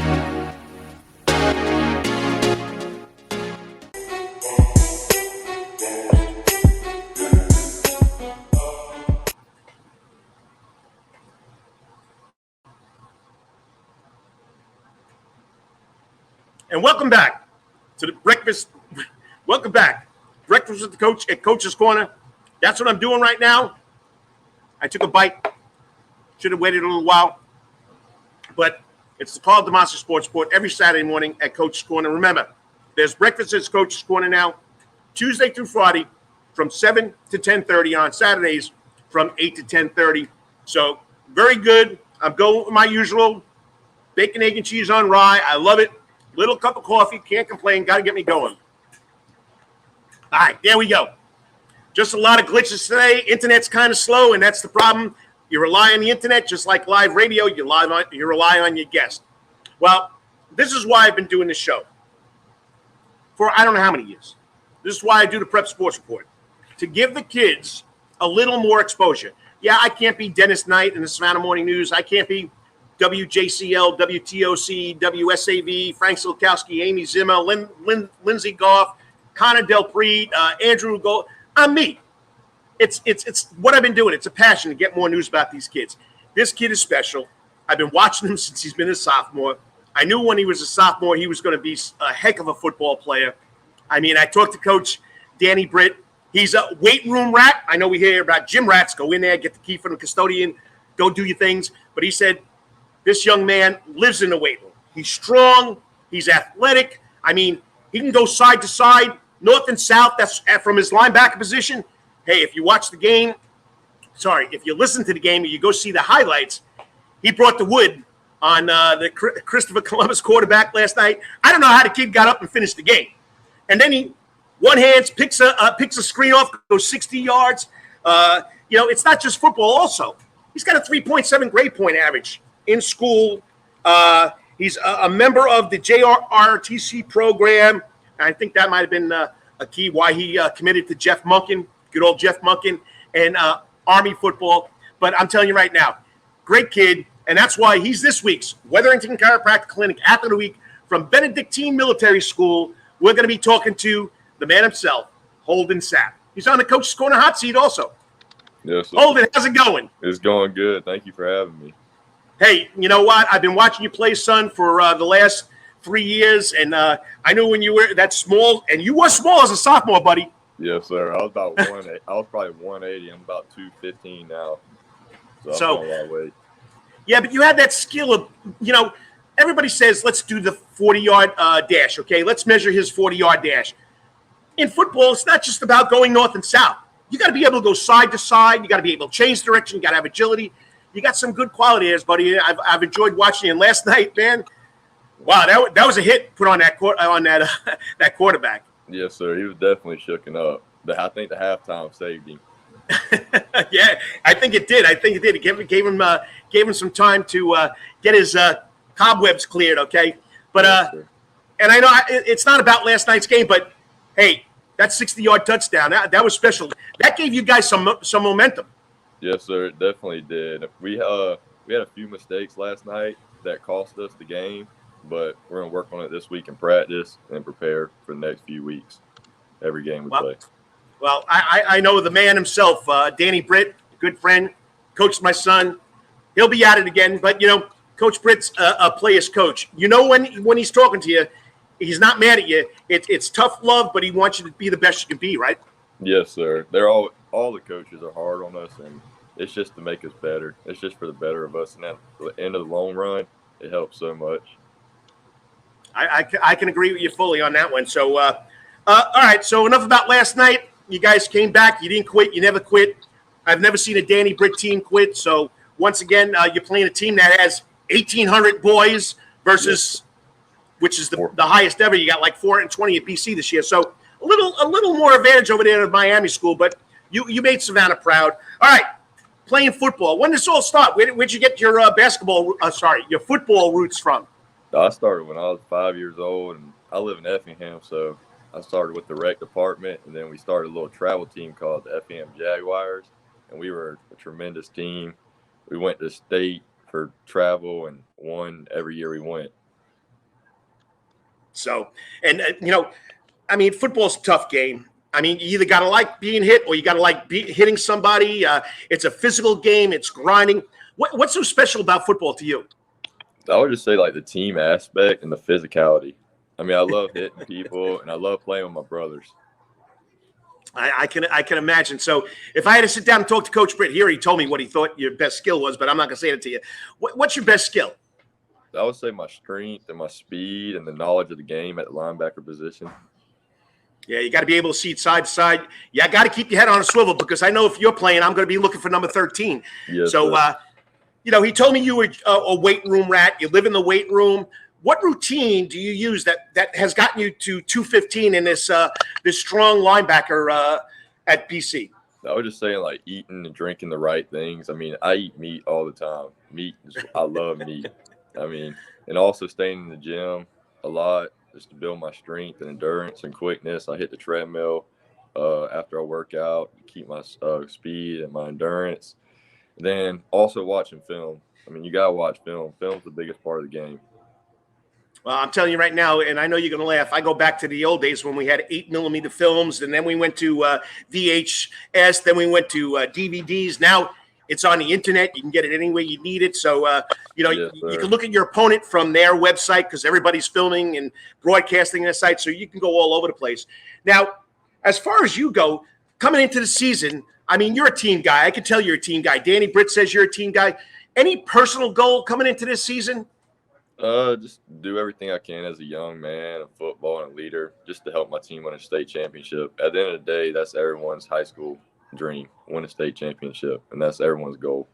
And welcome back to the breakfast. Welcome back. Breakfast with the coach at Coach's Corner. That's what I'm doing right now. I took a bite. Should have waited a little while. But it's the Karl DeMasi Sports Report every Saturday morning at Coach's Corner. Remember, there's breakfast at Coach's Corner now, Tuesday through Friday from 7 to 10:30, on Saturdays from 8 to 10:30. So very good. I'm going with my usual bacon, egg, and cheese on rye. I love it. Little cup of coffee. Can't complain. Got to get me going. All right, there we go. Just a lot of glitches today. Internet's kind of slow, and that's the problem. You rely on the internet, just like live radio. You rely on your guest. Well, this is why I've been doing this show for I don't know how many years. This is why I do the Prep Sports Report, to give the kids a little more exposure. Yeah, I can't be Dennis Knight in the Savannah Morning News. I can't be WJCL, WTOC, WSAV, Frank Silkowski, Amy Zimmer, Lindsey Goff, Connor Delpreet, Andrew Gold. I'm me. It's what I've been doing. It's a passion to get more news about these kids. This kid is special. I've been watching him since he's been a sophomore. I knew when he was a sophomore he was going to be a heck of a football player. I mean, I talked to Coach Danny Britt. He's a weight room rat. I know we hear about gym rats. Go in there, get the key from the custodian, go do your things. But he said this young man lives in the weight room. He's strong. He's athletic. I mean, he can go side to side, north and south. That's from his linebacker position. Hey, if you watch the game, if you listen to the game or you go see the highlights, he brought the wood on the Christopher Columbus quarterback last night. I don't know how the kid got up and finished the game. And then he one-hands picks a screen off, goes 60 yards. It's not just football also. He's got a 3.7 grade point average in school. He's a member of the JRTC program. I think that might have been a key why he committed to Jeff Monken, good old Jeff Monken, and Army football. But I'm telling you right now, great kid, and that's why he's this week's Wetherington Chiropractic Clinic Athlete of the Week from Benedictine Military School. We're going to be talking to the man himself, Holden Sapp. He's on the Coach's Corner hot seat also. Yes, sir. Holden, how's it going? It's going good. Thank you for having me. Hey, you know what? I've been watching you play, son, for the last 3 years, and I knew when you were that small, and you were small as a sophomore, buddy. Yes, sir. I was about 180. I was probably 180. I'm about 215 now. So I'm a lot of weight. Yeah, but you had that skill of, everybody says, let's do the 40-yard dash, okay? Let's measure his 40-yard dash. In football, it's not just about going north and south. You got to be able to go side to side. You got to be able to change direction. You got to have agility. You got some good quality there, buddy. I've enjoyed watching you. And last night, man, wow, that was a hit put on that that quarterback. Yes, sir. He was definitely shooken up. I think the halftime saved him. Yeah, I think it did. It gave him some time to get his cobwebs cleared. Okay, but and I know it's not about last night's game, but hey, that 60-yard touchdown that was special. That gave you guys some momentum. Yes, sir. It definitely did. We had a few mistakes last night that cost us the game, but we're gonna work on it this week in practice and prepare for the next few weeks. Every game we play. Well, I know the man himself, Danny Britt, good friend, coached my son. He'll be at it again, but Coach Britt's a player's coach. When he's talking to you, he's not mad at you. It's tough love, but he wants you to be the best you can be, right? Yes, sir. They're all the coaches are hard on us, and it's just to make us better. It's just for the better of us, and at the end of the long run, it helps so much. I can agree with you fully on that one. So, all right. So enough about last night. You guys came back. You didn't quit. You never quit. I've never seen a Danny Britt team quit. So once again, you're playing a team that has 1,800 boys versus, which is the highest ever. You got like 420 at BC this year. So a little more advantage over there at Miami school. But you made Savannah proud. All right. Playing football. When did this all start? Where'd you get your your football roots from? I started when I was 5 years old, and I live in Effingham, so I started with the rec department, and then we started a little travel team called the Effingham Jaguars, and we were a tremendous team. We went to state for travel and won every year we went. So, and I mean, football's a tough game. I mean, you either got to like being hit or you got to like hitting somebody. It's a physical game. It's grinding. What's so special about football to you? I would just say like the team aspect and the physicality. I mean, I love hitting people and I love playing with my brothers. I can imagine. So if I had to sit down and talk to Coach Britt here, he told me what he thought your best skill was, but I'm not going to say it to you. What's your best skill? I would say my strength and my speed and the knowledge of the game at the linebacker position. Yeah, you got to be able to see it side to side. Yeah, I got to keep your head on a swivel because I know if you're playing, I'm going to be looking for number 13. Yes, so, he told me you were a weight room rat. You live in the weight room. What routine do you use that has gotten you to 215 in this strong linebacker at BC? I was just saying like eating and drinking the right things. I mean, I eat meat all the time. I love meat. I mean, and also staying in the gym a lot just to build my strength and endurance and quickness. I hit the treadmill after I work out to keep my speed and my endurance. And then also watching film. I mean, you got to watch film. Film's the biggest part of the game. Well, I'm telling you right now, and I know you're going to laugh. I go back to the old days when we had 8mm films, and then we went to VHS, then we went to DVDs. Now it's on the internet. You can get it any way you need it. So, you can look at your opponent from their website because everybody's filming and broadcasting their site. So you can go all over the place. Now, as far as you go, coming into the season, I mean, you're a team guy. I can tell you're a team guy. Danny Britt says you're a team guy. Any personal goal coming into this season? Just do everything I can as a young man, a football and a leader, just to help my team win a state championship. At the end of the day, that's everyone's high school dream, win a state championship, and that's everyone's goal.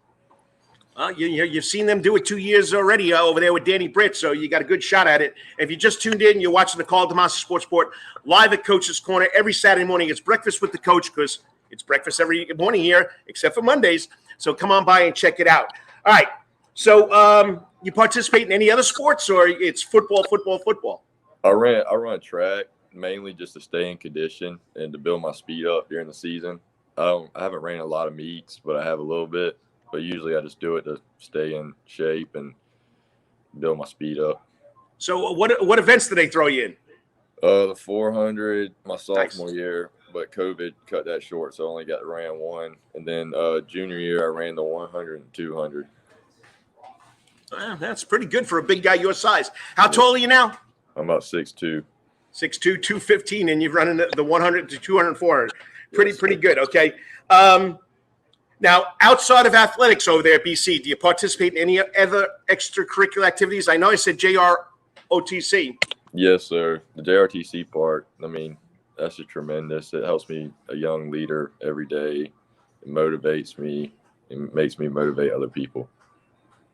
You've seen them do it 2 years already over there with Danny Britt, so you got a good shot at it. If you just tuned in, you're watching the Karl DeMasi Sports Report live at Coach's Corner every Saturday morning. It's breakfast with the coach because it's breakfast every morning here, except for Mondays. So come on by and check it out. All right. So you participate in any other sports, or it's football? I run track mainly just to stay in condition and to build my speed up during the season. I haven't ran a lot of meets, but I have a little bit. But usually I just do it to stay in shape and build my speed up. So what events do they throw you in? The 400 my sophomore year, but COVID cut that short, so I only ran one. And then junior year I ran the 100 and 200. Well, that's pretty good for a big guy your size. How tall are you now? I'm about 6'2". 6'2", 215, and you've run the 100 to 200 400. Pretty good, okay. Now, outside of athletics over there at BC, do you participate in any other extracurricular activities? I know I said JROTC. Yes, sir. The JRTC part, I mean, that's just tremendous. It helps me a young leader every day. It motivates me and makes me motivate other people.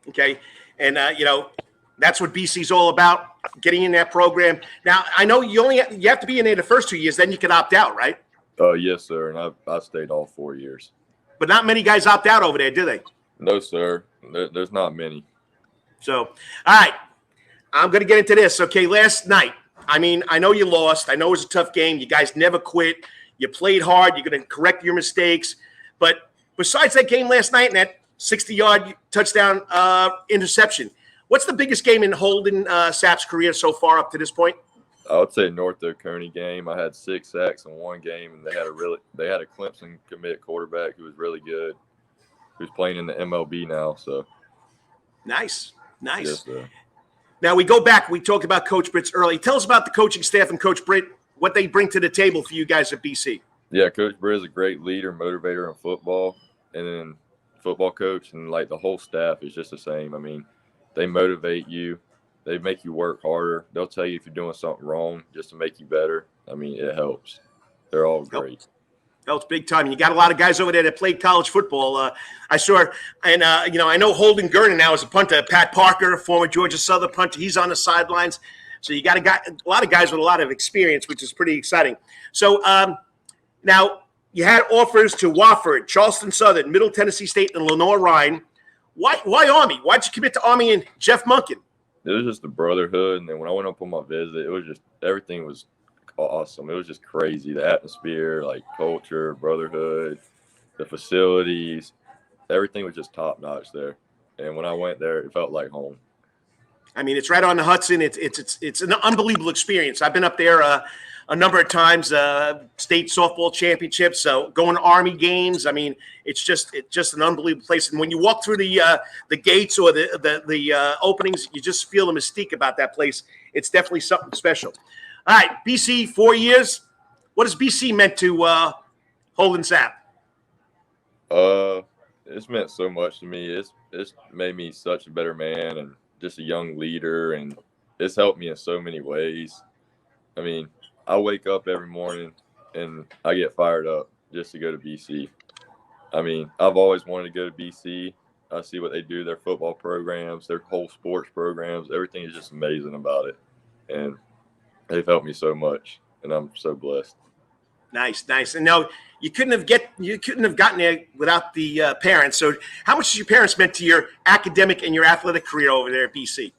Okay. And, that's what BC's all about, getting in that program. Now, I know you have to be in there the first 2 years, then you can opt out, right? Yes, sir. And I stayed all 4 years. But not many guys opt out over there, do they? No, sir. There's not many. So, all right. I'm going to get into this. Okay, last night, I mean, I know you lost. I know it was a tough game. You guys never quit. You played hard. You're going to correct your mistakes. But besides that game last night and that 60-yard touchdown interception, what's the biggest game in Holden Sapp's career so far up to this point? I would say North Oconee game. I had 6 sacks in one game, and they had a Clemson commit quarterback who was really good, who's playing in the MLB now. So nice. Yes, sir. Now we go back. We talked about Coach Britt's early. Tell us about the coaching staff and Coach Britt, what they bring to the table for you guys at BC. Yeah, Coach Britt is a great leader, motivator in football, and then football coach, and like the whole staff is just the same. I mean, they motivate you. They make you work harder. They'll tell you if you're doing something wrong just to make you better. I mean, it helps. They're all great. Helps big time. You got a lot of guys over there that played college football. I saw, and I know Holden Gurner now is a punter. Pat Parker, former Georgia Southern punter, he's on the sidelines. So you got a lot of guys with a lot of experience, which is pretty exciting. So now you had offers to Wofford, Charleston Southern, Middle Tennessee State, and Lenore-Rhine. Why Army? Why'd you commit to Army and Jeff Monken? It was just the brotherhood, and then when I went up on my visit, it was just everything was awesome. It was just crazy. The atmosphere, like culture, brotherhood, the facilities, everything was just top notch there. And when I went there, it felt like home. I mean, it's right on the Hudson. It's an unbelievable experience. I've been up there a number of times, state softball championships, so going to Army games. I mean, it's just an unbelievable place. And when you walk through the gates or the openings, you just feel the mystique about that place. It's definitely something special. All right, BC, 4 years. What has BC meant to Holden Sapp? It's meant so much to me. It's made me such a better man and just a young leader, and it's helped me in so many ways. I mean, I wake up every morning and I get fired up just to go to BC. I mean, I've always wanted to go to BC. I see what they do, their football programs, their whole sports programs. Everything is just amazing about it. And they've helped me so much, and I'm so blessed. Nice. And now you couldn't have gotten there without the parents. So how much has your parents meant to your academic and your athletic career over there at BC?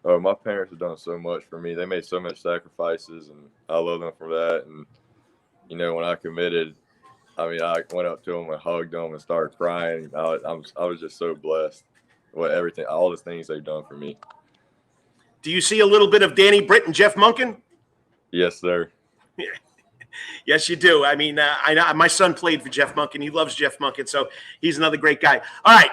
Oh, my parents have done so much for me. They made so much sacrifices, and I love them for that. And, you know, when I committed, I mean, I went up to them and hugged them and started crying. I was just so blessed with everything, all the things they've done for me. Do you see a little bit of Danny Britt and Jeff Monken? Yes, sir. Yeah. Yes, you do. I mean, I know my son played for Jeff Monken. He loves Jeff Monken, so he's another great guy. All right,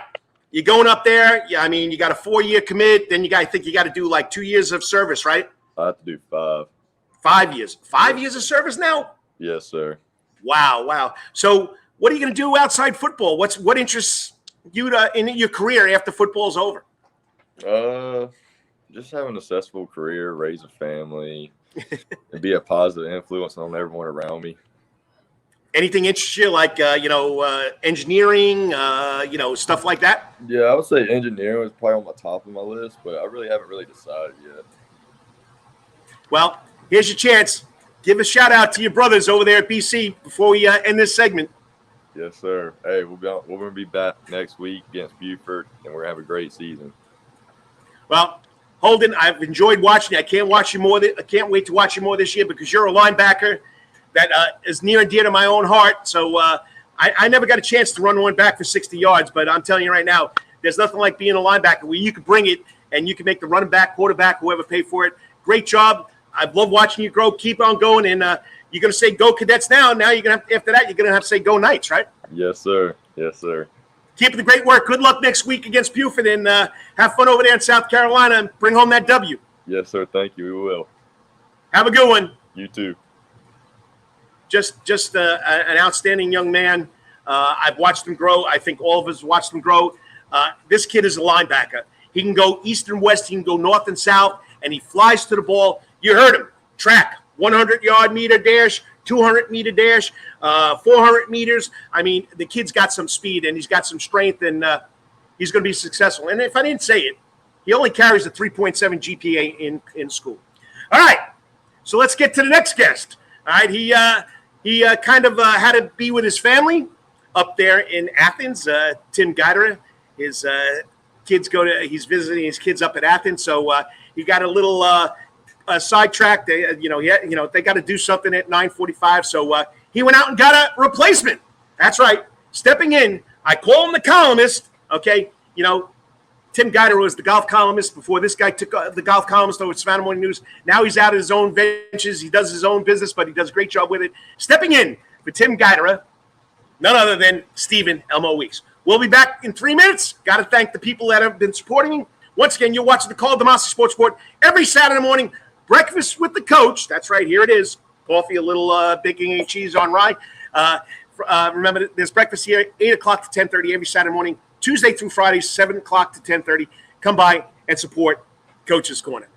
you're going up there. Yeah, I mean, you got a 4-year commit. Then you got to do like 2 years of service, right? I have to do 5. 5 years. 5 years of service now? Yes, sir. Wow. So what are you going to do outside football? What interests you in your career after football's over? Just have a successful career, raise a family, and be a positive influence on everyone around me. Anything interests you, like engineering, stuff like that? Yeah, I would say engineering was probably on the top of my list, but I really haven't decided yet. Well, here's your chance. Give a shout out to your brothers over there at BC before we end this segment. Yes, sir. Hey, we're going to be back next week against Buford, and we're going to have a great season. Well, Holden, I've enjoyed watching you. I can't wait to watch you more this year because you're a linebacker that is near and dear to my own heart. So I never got a chance to run one back for 60 yards, but I'm telling you right now, there's nothing like being a linebacker where you can bring it and you can make the running back, quarterback, whoever pay for it. Great job. I've loved watching you grow. Keep on going, and you're going to say go Cadets now. Now you're going to after that, you're going to have to say go Knights, right? Yes, sir. Yes, sir. Keep up the great work. Good luck next week against Buford, and have fun over there in South Carolina and bring home that W. Yes, sir. Thank you. We will. Have a good one. You too. Just an outstanding young man. I've watched him grow. I think all of us watched him grow. This kid is a linebacker. He can go east and west. He can go north and south, and he flies to the ball. You heard him. Track, 100-yard meter dash, 200-meter dash, 400 meters. I mean, the kid's got some speed, and he's got some strength, and he's going to be successful. And if I didn't say it, he only carries a 3.7 GPA in school. All right, so let's get to the next guest. All right, he kind of had to be with his family up there in Athens. Tim Geidera, his kids he's visiting his kids up at Athens, so he got a little sidetracked. They got to do something at 9:45, so he went out and got a replacement. That's right, stepping in. I call him the columnist. Okay, Tim Geidera was the golf columnist before this guy took the golf columnist over at Savannah Morning News. Now he's out of his own ventures. He does his own business, but he does a great job with it. Stepping in for Tim Geidera, none other than Stephen Elmo Weeks. We'll be back in 3 minutes. Got to thank the people that have been supporting me. Once again, you're watching the Karl DeMasi Sports Report every Saturday morning. Breakfast with the coach. That's right. Here it is. Coffee, a little baking and cheese on rye. Remember, there's breakfast here 8 o'clock to 10:30 every Saturday morning. Tuesday through Friday, 7 o'clock to 10:30. Come by and support Coach's Corner.